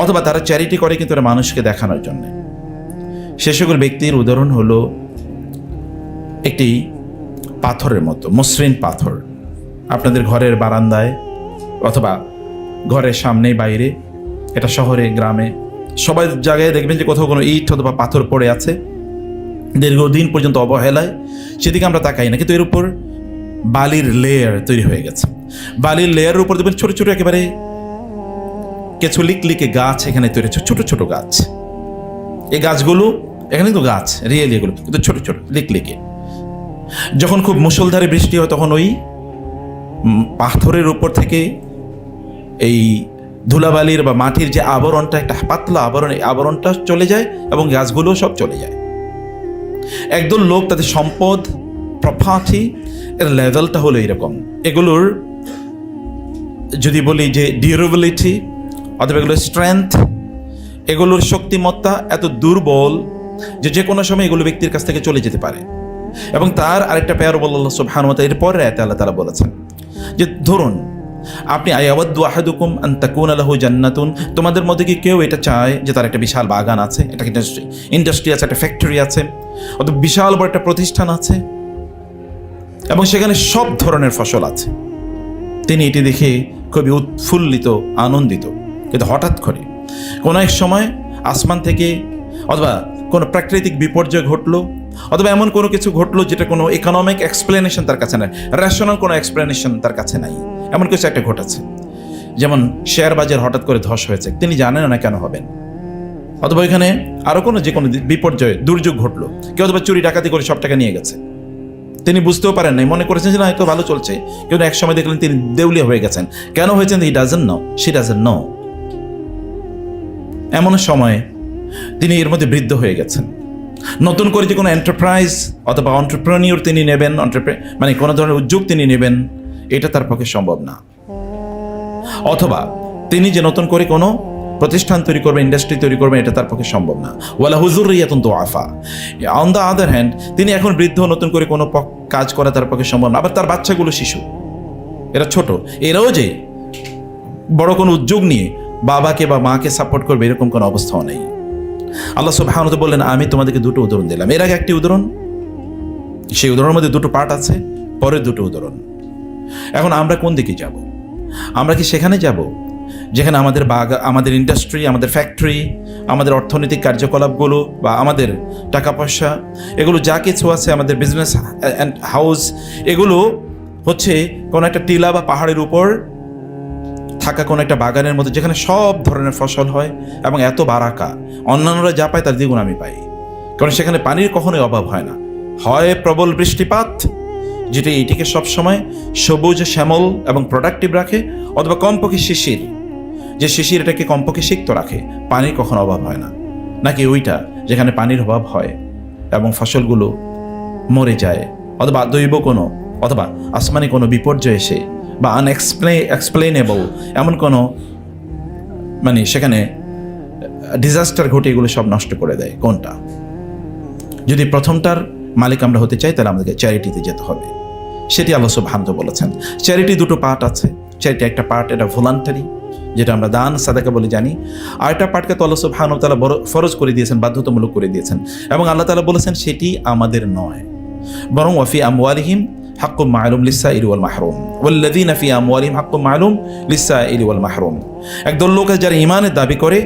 [SPEAKER 1] অথবা তারা চ্যারিটি করে কিন্তু তারা মানুষকে দেখানোর জন্য, সে সকল ব্যক্তির উদাহরণ হলো একটি পাথরের মতো, মসৃণ পাথর আপনাদের ঘরের বারান্দায় অথবা ঘরের সামনে বাইরে, এটা শহরে গ্রামে সবাই জায়গায় দেখবেন যে কোথাও কোনো ইট অথবা পাথর পড়ে আছে দীর্ঘদিন পর্যন্ত অবহেলায়, সেদিকে আমরা তাকাই না, কিন্তু এর উপর বালির লেয়ার তৈরি হয়ে গেছে। বালির লেয়ারের উপর দেখবেন ছোট ছোট একেবারে কিছু লিকলিকে গাছ এখানে তৈরি হচ্ছে, ছোট ছোট গাছ। এই গাছগুলো এখানে কিন্তু গাছ রিয়েলি এগুলো কিন্তু ছোট ছোট লিকলিকে। যখন খুব মুষলধারে বৃষ্টি হয় তখন ওই পাথরের উপর থেকে এই ধুলাবালির বা মাটির যে আবরণটা, একটা পাতলা আবরণ, এই আবরণটা চলে যায় এবং গাছগুলো সব চলে যায়। একদল লোক তাদের সম্পদ প্রপার্টি এর লেভেলটা হলো এরকম, এগুলোর যদি বলি যে ডিউরেবিলিটি অথবা এগুলোর স্ট্রেংথ, এগুলোর শক্তিমত্তা এত দুর্বল যে কোনো সময় এগুলো ব্যক্তির কাছ থেকে চলে যেতে পারে। এবং তার আরেকটা প্যারাবল আল্লাহ সুবহানাহু ওয়া তাআলা এর পরে আয়াতে আল্লাহ তাআলা বলেছেন যে ধরুন আপনি আয়াওয়াদ্দু আহাদুকুম আন তাকুনা লাহু জান্নাতুন, তোমাদের মধ্যে কি কেউ এটা চায় যে তার একটা বিশাল বাগান আছে, একটা ইন্ডাস্ট্রি আছে, একটা ফ্যাক্টরি আছে, অথবা বিশাল বড় একটা প্রতিষ্ঠান আছে, এবং সেখানে সব ধরনের ফসল আছে। তিনি এটি দেখে খুবই উৎফুল্লিত, আনন্দিত। কিন্তু হঠাৎ করে কোনো এক সময় আসমান থেকে অথবা কোনো প্রাকৃতিক বিপর্যয় ঘটলো, অথবা এমন কোনো কিছু ঘটলো যেটা কোনো ইকোনমিক এক্সপ্লেনেশন তার কাছে নাই, রেশনাল কোনো এক্সপ্লেনেশন তার কাছে নাই, এমন কিছু একটা ঘটেছে। যেমন শেয়ার বাজার হঠাৎ করে ধস হয়েছে, তিনি জানেন না কেন হবেন। অথবা এখানে আরও কোনো যে কোনো বিপর্যয়, দুর্যোগ ঘটলো, কেউ অথবা চুরি ডাকাতি করে সব টাকা নিয়ে গেছে, তিনি বুঝতেও পারেন নাই, মনে করেছেন যে না হয়তো ভালো চলছে, কিন্তু এক সময় দেখলেন তিনি দেউলিয়া হয়ে গেছেন। কেন হয়েছেন? He doesn't know, she doesn't know. এমন সময় তিনি এর মধ্যে বৃদ্ধ হয়ে গেছেন। নতুন করে যে কোনো এন্টারপ্রাইজ অথবা অন্টারপ্রেনিয়র তিনি নেবেন, মানে কোনো ধরনের উদ্যোগ তিনি নেবেন, এটা তার পক্ষে সম্ভব না। অথবা তিনি যে নতুন করে কোনো প্রতিষ্ঠান তৈরি করবেন, ইন্ডাস্ট্রি তৈরি করবেন, এটা তার পক্ষে সম্ভব না। ওয়ালা হুজুরিয়াতুন দুআফা। অন দ্য আদার হ্যান্ড, তিনি এখন বৃদ্ধ, নতুন করে কোনো কাজ করা তার পক্ষে সম্ভব না। আবার তার বাচ্চাগুলো শিশু, এরা ছোট, এরাও যে বড় কোনো উদ্যোগ নিয়ে বাবাকে বা মাকে সাপোর্ট করবে এরকম কোনো অবস্থাও নেই। আল্লাহ সুবহানাহু ওয়া তাআলা বললেন, আমি তোমাদেরকে দুটো উদাহরণ দিলাম। এর আগে একটি উদাহরণ, সেই উদাহরণের মধ্যে দুটো পার্ট আছে, পরের দুটো উদাহরণ। এখন আমরা কোন দিকে যাব? আমরা কি সেখানে যাব যেখানে আমাদের আমাদের ইন্ডাস্ট্রি, আমাদের ফ্যাক্টরি, আমাদের অর্থনৈতিক কার্যকলাপগুলো বা আমাদের টাকা পয়সা, এগুলো যা কিছু আছে, আমাদের বিজনেস অ্যান্ড হাউস, এগুলো হচ্ছে কোনো একটা টিলা বা পাহাড়ের উপর থাকা কোনো একটা বাগানের মধ্যে, যেখানে সব ধরনের ফসল হয় এবং এত বারাকা, অন্যান্যরা যা পায় তার দ্বিগুণ আমি পাই। কারণ সেখানে পানির কখনোই অভাব হয় না, হয় প্রবল বৃষ্টিপাত যেটা এটিকে সবসময় সবুজ, শ্যামল এবং প্রোডাক্টিভ রাখে, অথবা কমপক্ষে শিশির, যে শিশির এটাকে কমপক্ষে সিক্ত রাখে, পানির কখনো অভাব হয় না। নাকি ওইটা যেখানে পানির অভাব হয় এবং ফসলগুলো মরে যায়, অথবা দৈব কোনো অথবা আসমানি কোনো বিপর্যয় এসে বা এক্সপ্লেনেবল এমন কোনো মানে সেখানে ডিজাস্টার ঘটে এগুলো সব নষ্ট করে দেয়? কোনটা? যদি প্রথমটার মালিক আমরা হতে চাই, তাহলে আমাদেরকে চ্যারিটিতে যেতে হবে। সেটি আল্লাহ সুবহানাহু ওয়া তাআলা বলেছেন। চ্যারিটি দুটো পার্ট আছে। চ্যারিটি একটা পার্ট, এটা ভলান্টারি, যেটা আমরা দান সাদাকা বলে জানি। আর একটা পার্টকে তো আল্লাহ সুবহানাহু ওয়া তাআলা ফরজ করে দিয়েছেন, বাধ্যতামূলক করে দিয়েছেন, এবং আল্লাহ তাআলা বলেছেন সেটি আমাদের নয়, বরং ওয়াফি আমওয়ালিহিম হাক্কুম মা'লুম লিস-সাইলি ওয়াল মাহরুম ওয়াল্লাযীনা ফি আমওয়ালিহিম হাক্কুম মা'লুম লিস-সাইলি ওয়াল মাহরুম। একদল লোক যারা ঈমানের দাবি করে,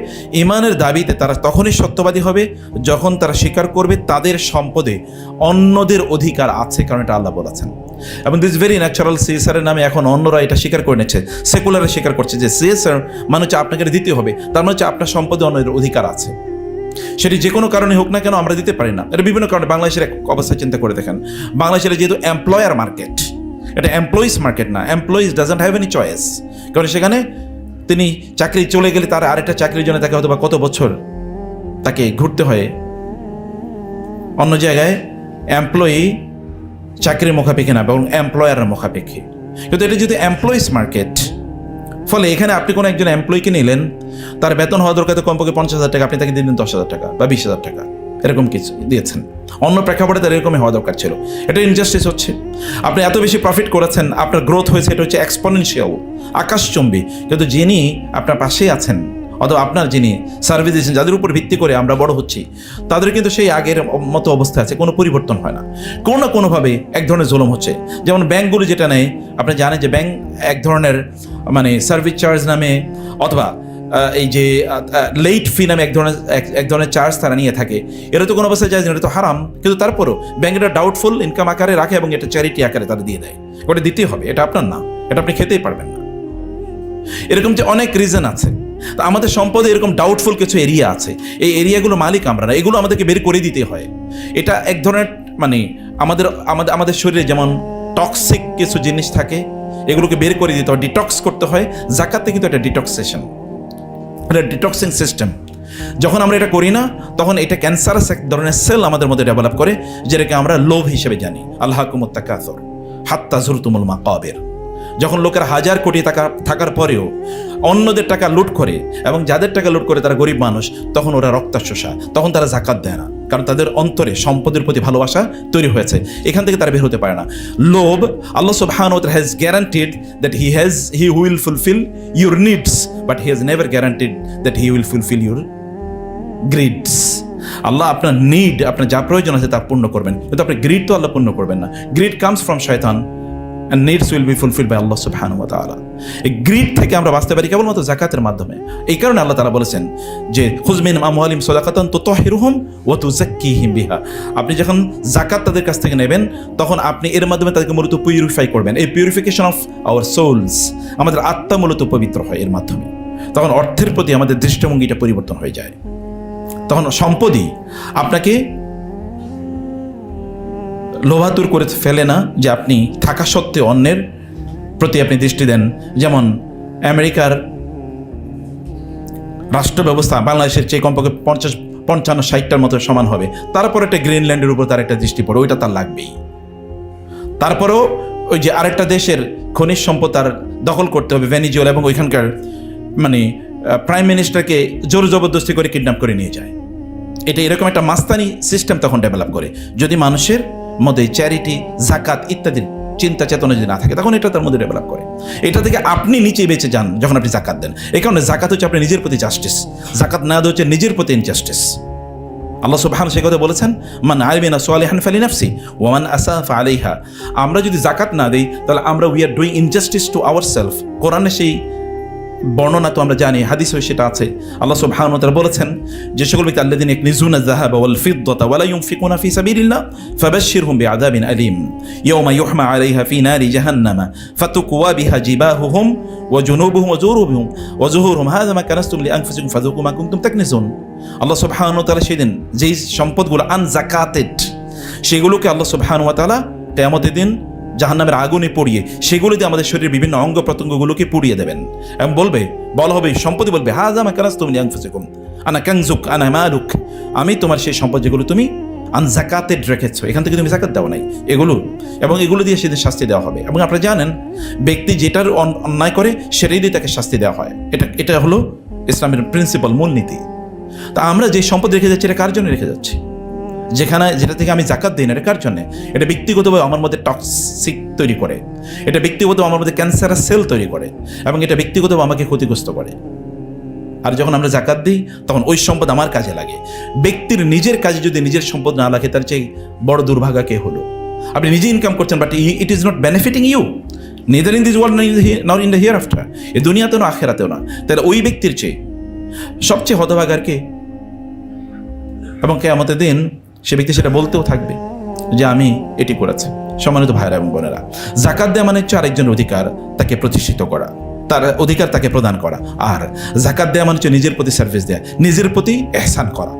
[SPEAKER 1] ঈমানের দাবিতে তারা তখনই সত্যবাদী হবে যখন তারা স্বীকার করবে তাদের সম্পদে অন্যদের অধিকার আছে, কারণ এটা আল্লাহ বলেছেন। এবং দিস ভেরি ন্যাচারাল সিএসআরের নামে এখন অন্যরা এটা স্বীকার করে নিচ্ছে, সেকুলারে স্বীকার করছে যে সিএসআর মানে হচ্ছে আপনাকে দিতে হবে, তার মানে হচ্ছে আপনার সম্পদে অন্যদের অধিকার আছে। সেটি যে কোনো কারণে হোক না কেন আমরা দিতে পারি না। এটা বিভিন্ন কারণে। বাংলাদেশের এক অবস্থা চিন্তা করে দেখেন, বাংলাদেশের যেহেতু এমপ্লয়ার মার্কেট, এটা এমপ্লয়িজ মার্কেট না। Employees doesn't have any choice, কারণ সেখানে তিনি চাকরি চলে গেলে তার আরেকটা চাকরির জন্য তাকে হয়তো বা কত বছর তাকে ঘুরতে হয় অন্য জায়গায়। এমপ্লয়ি চাকরির মুখাপেক্ষি না, বরং এমপ্লয়ারের মুখাপেক্ষি। কিন্তু এটা যেহেতু এমপ্লয়িজ মার্কেট, ফলে এখানে আপনি কোনো একজন এমপ্লয়িকে নিলেন, তার বেতন হওয়া দরকার তো কমপক্ষে 50,000 টাকা, আপনি তাকে দিলেন 10,000 টাকা বা 20,000 টাকা, এরকম কিছু দিয়েছেন। অন্য প্রেক্ষাপটে তার এরকমই হওয়া দরকার ছিল। এটা ইনজাস্টিস হচ্ছে। আপনি এত বেশি প্রফিট করেছেন, আপনার গ্রোথ হয়েছে, এটা হচ্ছে এক্সপোনেনশিয়াল, আকাশচুম্বী। কিন্তু যিনি আপনার পাশেই আছেন অথবা আপনার যিনি সার্ভিস দিচ্ছেন, যাদের উপর ভিত্তি করে আমরা বড় হচ্ছি, তাদের কিন্তু সেই আগের মতো অবস্থা আছে, কোনো পরিবর্তন হয় না। কোনো না কোনোভাবে এক ধরনের জুলুম হচ্ছে। যেমন ব্যাংকগুলো যেটা নেয়, আপনি জানেন যে ব্যাংক এক ধরনের মানে সার্ভিস চার্জ নামে অথবা এই যে লেট ফি নামে এক ধরনের চার্জ তারা নিয়ে থাকে। এটা তো কোনো অবস্থায় যায় না, এটা তো হারাম। কিন্তু তারপরও ব্যাংক এটা ডাউটফুল ইনকাম আকারে রাখে এবং এটা চ্যারিটি আকারে তারা দিয়ে দেয়। ওটা দিতেই হবে, এটা আপনার না, এটা আপনি খেতেই পারবেন না। এরকম যে অনেক রিজন আছে। তা আমাদের সম্পদে এরকম ডাউটফুল কিছু এরিয়া আছে, এই এরিয়াগুলো মালিক আমরা না, এগুলো আমাদেরকে বের করে দিতে হয়। এটা এক ধরনের মানে আমাদের শরীরে যেমন টক্সিক কিছু জিনিস থাকে, এগুলোকে বের করে দিতে হয়, ডিটক্স করতে হয়। জাকাতে কিন্তু এটা ডিটক্সেশন, এটা ডিটক্সিং সিস্টেম। যখন আমরা এটা করি না, তখন এটা ক্যান্সারাস এক ধরনের সেল আমাদের মধ্যে ডেভেলপ করে, যেটাকে আমরা লোভ হিসেবে জানি। আলহাকুমুত তাকাসুর হাত্তা যুরতুমুল মাকাবির। যখন লোকের হাজার কোটি টাকা থাকার পরেও অন্যদের টাকা লুট করে এবং যাদের টাকা লুট করে তারা গরিব মানুষ, তখন ওরা রক্তাশোষা, তখন তারা জাকাত দেয় না, কারণ তাদের অন্তরে সম্পদের প্রতি ভালোবাসা তৈরি হয়েছে। এখান থেকে তারা বের হতে পারে না। লোভ, আল্লাহ সুবহানাহু ওয়া তাআলা has guaranteed that he will fulfil your needs, but he has never guaranteed that he will fulfil your greeds. আল্লাহ আপনার নিড, আপনার যা প্রয়োজন আছে তা পূর্ণ করবেন, কিন্তু আপনি গ্রিড তো আল্লাহ পূর্ণ করবেন না। গ্রিড কামস ফ্রম শয়তান and needs will be fulfilled by Allah subhanahu wa ta'ala. এই গ্রিড থেকে আমরা বাঁচতে পারি কেবলমাত্র যাকাতের মাধ্যমে। এই কারণে আল্লাহ তাআলা বলেছেন যে খুয মিন আমওয়ালিহিম সাদাকাতান তুতাহহিরুহুম ওয়া তুযাক্কিহিম বিহা। আপনি যখন যাকাত তাদের কাছ থেকে নেবেন তখন আপনি এর মাধ্যমে তাদেরকে মূলত পিউরিফাই করবেন। এই পিউরিফিকেশন অফ আওয়ার সোলস, আমাদের আত্মা মূলত পবিত্র হয় এর মাধ্যমে। তখন অর্থের প্রতি আমাদের দৃষ্টিভঙ্গিটা পরিবর্তন হয়ে যায়। তখন সম্পদই আপনাকে লোভাতুর করে ফেলে না যে আপনি থাকা সত্ত্বেও অন্যের প্রতি আপনি দৃষ্টি দেন। যেমন আমেরিকার রাষ্ট্র ব্যবস্থা বাংলাদেশের চেয়ে কমপক্ষে 50-55-60টার মতো সমান হবে, তারপর একটা গ্রিনল্যান্ডের উপর তার একটা দৃষ্টি পড়ে, ওইটা তার লাগবেই। তারপরেও ওই যে আরেকটা দেশের খনিজ সম্পদ তার দখল করতে হবে, ভেনিজুয়েলা, এবং ওইখানকার মানে প্রাইম মিনিস্টারকে জোর জবরদস্তি করে কিডন্যাপ করে নিয়ে যায়। এটা এরকম একটা মাস্তানি সিস্টেম তখন ডেভেলপ করে। যদি মানুষের মধ্যে চ্যারিটি, জাকাত ইত্যাদির চিন্তা চেতনা যদি না থাকে, তখন এটা তার মধ্যে ডেভেলপ করে। এটা থেকে আপনি নিচে বেঁচে যান যখন আপনি জাকাত দেন। এই কারণে জাকাত হচ্ছে আপনি নিজের প্রতি জাস্টিস, জাকাত না দেওয়া হচ্ছে নিজের প্রতি ইনজাস্টিস। আল্লাহ সুবহানাহু সেই কথা বলেছেন, মান আমিলা সালিহান ফালিনাফসি ওয়া মান আসা ফাআলাইহা। আমরা যদি জাকাত না দেই তাহলে আমরা we are doing injustice to ourself. কোরআনে সেই বর্ণনা তো আমরা জানি, হাদিসে সেটা আছে। আল্লাহ সুবহানাহু ওয়া তাআলা বলেছেন যে সকল ব্যক্তি আল্লাযিনা ইয়াকনিজুনা যাহাবা ওয়াল ফিদ্দাতা ওয়া লা ইউনফিকুনা ফি সাবিলিল্লাহ ফাবাশশিরহুম বিআযাবিন আলীম ইয়াওমা ইউহমা আলাইহা ফি নারি জাহান্নামা ফাতুকওয়া বিহা জিবাহুহুম ওয়া জুনুবুহুম ওয়া যুহুরুহুম হাযা মা কানাসতুম লিআনফুসিকুম ফাযুকু মা কুনতুম তাকনিজুন। আল্লাহ সুবহানাহু ওয়া তাআলা সেদিন যেই সম্পদগুলো আনজাকাতেড সেগুলোকে আল্লাহ সুবহানাহু ওয়া তাআলা কিয়ামতের দিন জাহান্নামের আগুনে পড়িয়ে সেগুলো দিয়ে আমাদের শরীরের বিভিন্ন অঙ্গ প্রত্যঙ্গগুলোকে পুড়িয়ে দেবেন এবং বলা হবে, সম্পত্তি বলবে হাযা মা কানাসতুম লিআনফুসিকুম আনা কানজুক আনা মালুক, আমি তোমার সেই সম্পদ যেগুলো তুমি আনজাকাতেড রেখেছো, এখান থেকে তুমি যাকাত দাও নাই, এগুলো এবং এগুলো দিয়ে সেদিন শাস্তি দেওয়া হবে। এবং আপনারা জানেন ব্যক্তি যেটার অন্যায় করে সেটাই দিয়ে তাকে শাস্তি দেওয়া হয়। এটা হলো ইসলামের প্রিন্সিপাল, মূলনীতি। তা আমরা যে সম্পদ রেখে যাচ্ছি এটা কার জন্য রেখে যাচ্ছি? যেটা থেকে আমি জাকাত দিই না, এটা কার জন্য? এটা ব্যক্তিগতভাবে আমার মধ্যে টক্সিক তৈরি করে, এটা ব্যক্তিগতভাবে আমার মধ্যে ক্যান্সারাস সেল তৈরি করে, এবং এটা ব্যক্তিগতভাবে আমাকে ক্ষতিগ্রস্ত করে। আর যখন আমরা জাকাত দিই তখন ওই সম্পদ আমার কাজে লাগে। ব্যক্তির নিজের কাজে যদি নিজের সম্পদ না লাগে তার চেয়ে বড় দুর্ভাগা কে হলো? আপনি নিজে ইনকাম করছেন, but it is not benefiting you neither in this world not in the hereafter. এই দুনিয়াতেও না, আখিরাতেও না। তাহলে ওই ব্যক্তির চেয়ে সবচেয়ে হতভাগার কে? এবং কিয়ামতের দিন সে ব্যক্তি সেটা বলতেও থাকবে যে আমি এটি করেছি। সম্মানিত ভাইরা এবং বোনেরা, জাকাত দেওয়া মানে হচ্ছে আরেকজনের অধিকার তাকে প্রতিষ্ঠিত করা, তার অধিকার তাকে প্রদান করা। আর জাকাত দেওয়া মানে হচ্ছে নিজের প্রতি সার্ভিস দেওয়া, নিজের প্রতি ইহসান করা,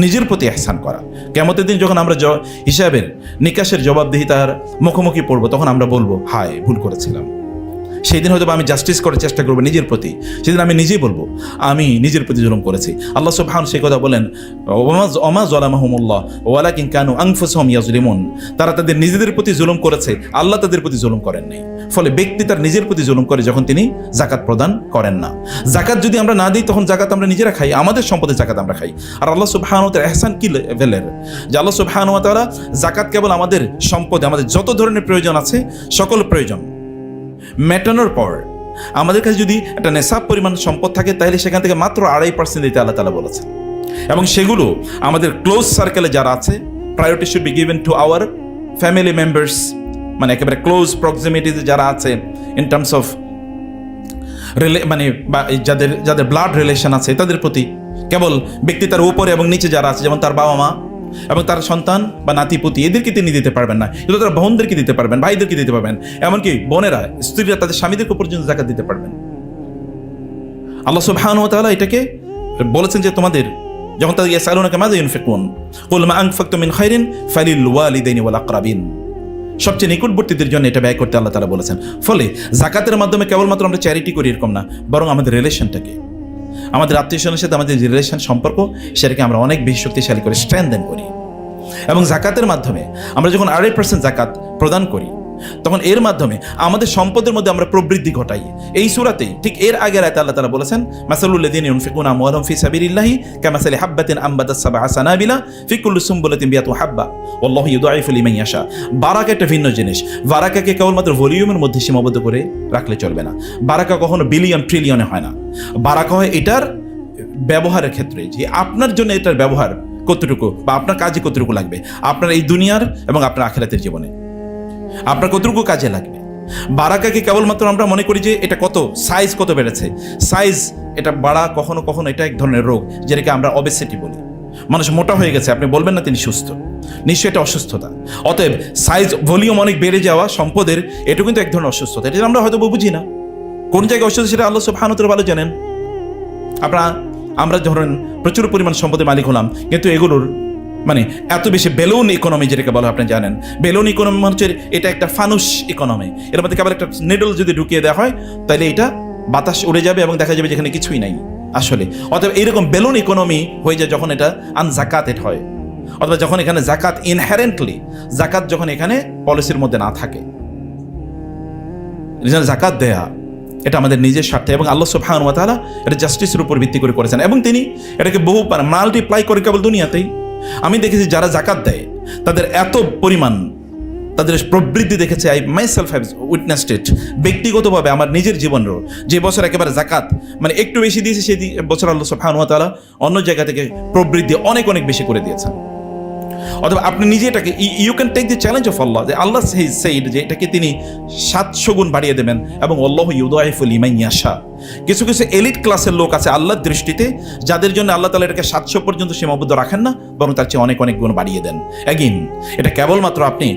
[SPEAKER 1] নিজের প্রতি ইহসান করা। কিয়ামতের দিন যখন আমরা হিসাবের নিকাশের জবাবদিহিতার মুখোমুখি পড়বো তখন আমরা বলবো হায় ভুল করেছিলাম। সেই দিন হয়তো আমি জাস্টিস করার চেষ্টা করবো নিজের প্রতি, সেদিন আমি নিজেই বলবো আমি নিজের প্রতি জুলুম করেছি। আল্লাহ সুবহানাহু সেই কথা বলেন, ওমা যালামাহুমুল্লাহ ওয়ালাকিন কানু আনফুসাহুম ইয়াজলিমুন। তারা তাদের নিজেদের প্রতি জুলুম করেছে, আল্লাহ তাদের প্রতি জুলুম করেন নাই। ফলে ব্যক্তি তার নিজের প্রতি জুলুম করে যখন তিনি জাকাত প্রদান করেন না। জাকাত যদি আমরা না দিই তখন জাকাত আমরা নিজেরা খাই, আমাদের সম্পদের জাকাত আমরা খাই। আর আল্লাহ সুবহানাহু ওয়া তাআলা ইহসান কি লেভেলের, যে আল্লাহ সুবহানাহু ওয়া তাআলা জাকাত কেবল আমাদের সম্পদে আমাদের যত ধরনের প্রয়োজন আছে সকল প্রয়োজন মেটানোর পর আমাদের কাছে যদি একটা নেশাব পরিমাণ সম্পদ থাকে তাহলে সেখান থেকে মাত্র 2.5% দিতে আল্লাহ তাআলা বলেছেন। এবং সেগুলো আমাদের ক্লোজ সার্কেলে যারা আছে, priority should be given to our family members, মানে একেবারে ক্লোজ প্রক্সিমিটিতে যারা আছে ইন টার্মস অফ মানে যাদের ব্লাড রিলেশন আছে তাদের প্রতি। কেবল ব্যক্তি তার উপরে এবং নিচে যারা আছে, যেমন তার বাবা মা এবং তার সন্তান বা নাতিপুতি, এদেরকে তিনি দিতে পারবেন না, কিন্তু তার বোনদেরকে দিতে পারবেন, ভাইদেরকে দিতে পারবেন, এমনকি বোনেরা স্ত্রীরা তাদের স্বামীদেরকে পর্যন্ত জাকাত দিতে পারবেন। আল্লাহ সুবহানাহু ওয়া তাআলা এটাকে বলেছেন যে তোমাদের যখন তাদের ইয়াসআলুনাকা মাযা ইউনফিকুন কুল মা আনফাকতুম মিন খায়রিন ফালিল ওয়ালিদাইনি ওয়াল আকরাবিন, সবচেয়ে নিকটবর্তীদের জন্য এটা ব্যয় করতে আল্লাহ তাআলা বলেছেন। ফলে জাকাতের মাধ্যমে কেবলমাত্র আমরা চ্যারিটি করি এরকম না, বরং আমাদের রিলেশনটাকে, আমাদের আত্মীয়স্বজনের সাথে আমাদের যে রিলেশন সম্পর্ক সেটাকে আমরা অনেক বেশি শক্তিশালী করে স্ট্রেনথেন করি। এবং জাকাতের মাধ্যমে আমরা যখন 2.5% জাকাত প্রদান করি তখন এর মাধ্যমে আমাদের সম্পদের মধ্যে আমরা প্রবৃদ্ধি ঘটাই। এই সূরাতেই ঠিক এর আগের আয়াতে আল্লাহ তাআলা বলেছেন, মাসালুল লাযিনা ইউনফিকুনা আমওয়ালাহুম ফি সাবিলিল্লাহি কামাসালি হাববাতিন আনবাতাস সাবআ সানাবিলা ফি কুল্লি সুমবুলাতিন মিয়াতু হাব্বা ওয়াল্লাহু ইউদাইফু লিমান ইয়াশা। বারাকা একটা ভিন্ন জিনিস। বারাকাকে কেবলমাত্র ভলিউমের মধ্যে সীমাবদ্ধ করে রাখলে চলবে না। বারাকা কখনো বিলিয়ন ট্রিলিয়নে হয় না। বারাকা হয় এটার ব্যবহারের ক্ষেত্রে, যে আপনার জন্য এটার ব্যবহার কতটুকু বা আপনার কাজে কতটুকু লাগবে, আপনার এই দুনিয়ার এবং আপনার আখিরাতের জীবনে আপনার কতটুকু কাজে লাগবে। বারাকাকে কেবলমাত্র আমরা মনে করি যে এটা কত সাইজ কত বেড়েছে, সাইজ এটা বাড়া কখনো কখনো এটা এক ধরনের রোগ যেটাকে আমরা অবেসিটি বলি। মানুষ মোটা হয়ে গেছে, আপনি বলবেন না তিনি সুস্থ, নিশ্চয়ই এটা অসুস্থতা। অতএব সাইজ ভলিউম অনেক বেড়ে যাওয়া সম্পদের, এটা কিন্তু এক ধরনের অসুস্থতা। এটা আমরা হয়তো বুঝি না কোন জায়গায় অসুস্থ, সেটা আল্লাহ সুবহানাহু ওয়া তাআলা ভালো জানেন। আমরা ধরেন প্রচুর পরিমাণ সম্পদের মালিক হলাম, কিন্তু এগুলোর মানে এত বেশি বেলুন ইকোনমি যেটাকে বলা আপনি জানেন, বেলুন ইকোনমি হচ্ছে এটা একটা ফানুস ইকোনমি। এর মধ্যে কেবল একটা নিডল যদি ঢুকিয়ে দেওয়া হয় তাহলে এটা বাতাস উড়ে যাবে এবং দেখা যাবে যেখানে কিছুই নাই আসলে। অতএব এইরকম বেলুন ইকোনমি হয়ে যায় যখন এটা আনজাকাতেড হয়, অথবা যখন এখানে জাকাত ইনহেরেন্টলি, জাকাত যখন এখানে পলিসির মধ্যে না থাকে। জাকাত দেয়া এটা আমাদের নিজের স্বার্থে, এবং আল্লাহ সুবহানাহু ওয়া তাআলা এটা জাস্টিসের উপর ভিত্তি করে করেছেন, এবং তিনি এটাকে বহু মাল্টিপ্লাই করে কেবল দুনিয়াতেই। আমি দেখেছি যারা জাকাত দেয় তাদের এত পরিমাণ তাদের প্রবৃদ্ধি দেখেছে। আই মাইসেলফ হ্যাভ উইটনেসড ইট, ব্যক্তিগতভাবে আমার নিজের জীবনেরও। যে বছর একেবারে জাকাত মানে একটু বেশি দিয়েছে, সেই বছর আল্লাহ সুবহানাহু ওয়া তাআলা অন্য জায়গা থেকে প্রবৃদ্ধি অনেক অনেক বেশি করে দিয়েছেন। অথবা আপনি নিজে এটাকে you can take the challenge of আল্লাহ, যে আল্লাহ সেইড যে এটাকে তিনি 700 গুণ বাড়িয়ে দেবেন, এবং আল্লাহু ইউদাইফু লিমান ইয়াশা। কিছু কিছু এলিট ক্লাসের লোক আছে আল্লাহর দৃষ্টিতে, যাদের জন্য আল্লাহ তাআলা এটাকে 700 পর্যন্ত সীমাবদ্ধ রাখেন না, বরং তার চেয়ে অনেক অনেক গুণ বাড়িয়ে দেন। এগেইন এটা কেবলমাত্র আপনি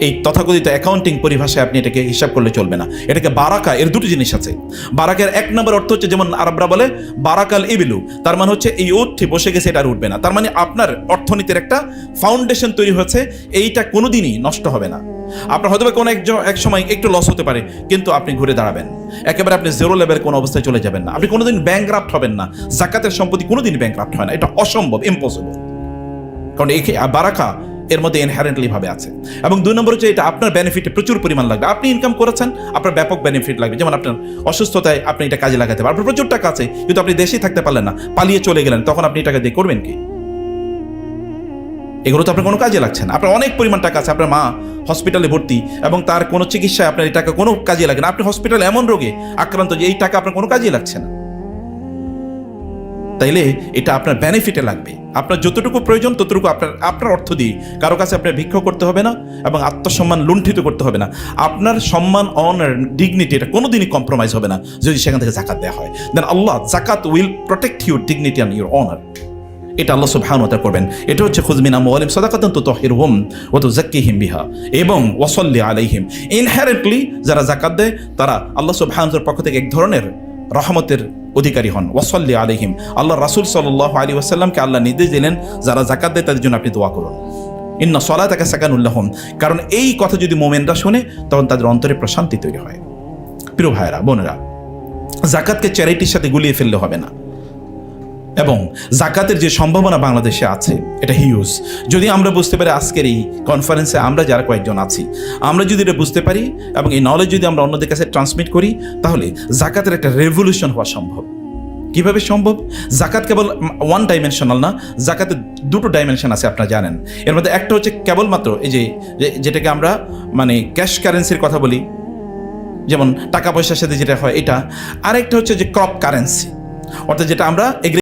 [SPEAKER 1] এই তথাকথিত অ্যাকাউন্টিং পরিভাষায় আপনি এটাকে হিসাব করলে চলবে না। এটাকে বারাকা, এর দুটো জিনিস আছে। বারাকার এক নম্বর অর্থ হচ্ছে, যেমন আরবরা বলে বারাকাল ইবিলু, তার মানে হচ্ছে এই উঠে বসে গেছে, এটা আর উঠবে না। তার মানে আপনার অর্থনীতির একটা ফাউন্ডেশন তৈরি হচ্ছে, এইটা কোনোদিনই নষ্ট হবে না। আপনার হয়তো কোনো এক সময় একটু লস হতে পারে, কিন্তু আপনি ঘুরে দাঁড়াবেন, একেবারে আপনি জিরো লেভেলের কোনো অবস্থায় চলে যাবেন না। আপনি কোনোদিন ব্যাংকরাপ্ট হবেন না। জাকাতের সম্পত্তি কোনোদিন ব্যাংকরাপ্ট হয় না, এটা অসম্ভব, ইম্পসিবল। কারণ এই বারাকা এর মধ্যে ইনহারেন্টলি ভাবে আছে। এবং 2 নম্বর হচ্ছে এটা আপনার বেনিফিটে প্রচুর পরিমাণ লাগবে। আপনি ইনকাম করেছেন, আপনার ব্যাপক বেনিফিট লাগবে। যেমন আপনার অসুস্থতায় আপনি এটা কাজে লাগাতে পারেন, আপনার প্রচুর টাকা আছে কিন্তু আপনি দেশেই থাকতে পারলেন না, পালিয়ে চলে গেলেন, তখন আপনি টাকা দিয়ে করবেন কি? এগুলো তো আপনার কোনো কাজে লাগছে না। আপনার অনেক পরিমাণ টাকা আছে, আপনার মা হসপিটালে ভর্তি এবং তার কোনো চিকিৎসায় আপনার এই টাকা কোনো কাজে লাগে না। আপনি হসপিটালে এমন রোগে আক্রান্ত যে এই টাকা আপনার কোনো কাজে লাগছে না, তাইলে এটা আপনার বেনিফিটে লাগবে। আপনার যতটুকু প্রয়োজন ততটুকু আপনার অর্থ দিয়ে কারো কাছে আপনার ভিক্ষা করতে হবে না, এবং আত্মসম্মান লুণ্ঠিত করতে হবে না। আপনার সম্মান, অনার, ডিগনিটি এটা কোনোদিনই কম্প্রোমাইজ হবে না যদি সেখান থেকে জাকাত দেওয়া হয়। দেন আল্লাহ জাকাত will protect your dignity and your honour. এটা আল্লাহ সুবহানাহু ওয়া তাআলা করবেন। এটা হচ্ছে খুয মিন আমওয়ালিহিম সাদাকাতান তুতাহহিরুহুম ওয়া তুযাক্কিহিম বিহা এবং ওয়াসাল্লি আলাইহিম। ইনহেরেন্টলি যারা জাকাত দেয় তারা আল্লাহ সুবহানাহু ওয়া তাআলার পক্ষ থেকে এক ধরনের রহমতের অধিকারী হন। ওয়াসাল্লি আলাইহিম, আল্লাহ রাসূল সাল্লাল্লাহু আলাইহি ওয়াসাল্লামকে আল্লাহ নির্দেশ দিলেন যারা জাকাত দেয় তাদের জন্য আপনি দোয়া করুন। ইন্না সলাতাকা সাকানুল লাহুম, কারণ এই কথা যদি মুমিনরা শুনে তখন তাদের অন্তরে প্রশান্তি তৈরি হয়। প্রিয় ভাইরা বোনেরা, জাকাতকে চ্যারিটির সাথে গুলিয়ে ফেললে হবে না, এবং জাকাতের যে সম্ভাবনা বাংলাদেশে আছে এটা হিউজ। যদি আমরা বুঝতে পারি, আজকের এই কনফারেন্সে আমরা যারা কয়েকজন আছি, আমরা যদি এটা বুঝতে পারি এবং এই নলেজ যদি আমরা অন্যদের কাছে ট্রান্সমিট করি, তাহলে জাকাতের একটা রেভলিউশন হওয়া সম্ভব। কিভাবে সম্ভব? জাকাত কেবল ওয়ান ডাইমেনশনাল না, জাকাতের 2টো ডাইমেনশন আছে আপনারা জানেন। এর মধ্যে একটা হচ্ছে কেবলমাত্র এই যেটাকে আমরা মানে ক্যাশ কারেন্সির কথা বলি, যেমন টাকা পয়সার সাথে যেটা হয় এটা। আরেকটা হচ্ছে যে ক্রপ কারেন্সি, অর্থাৎ যেটা আমরা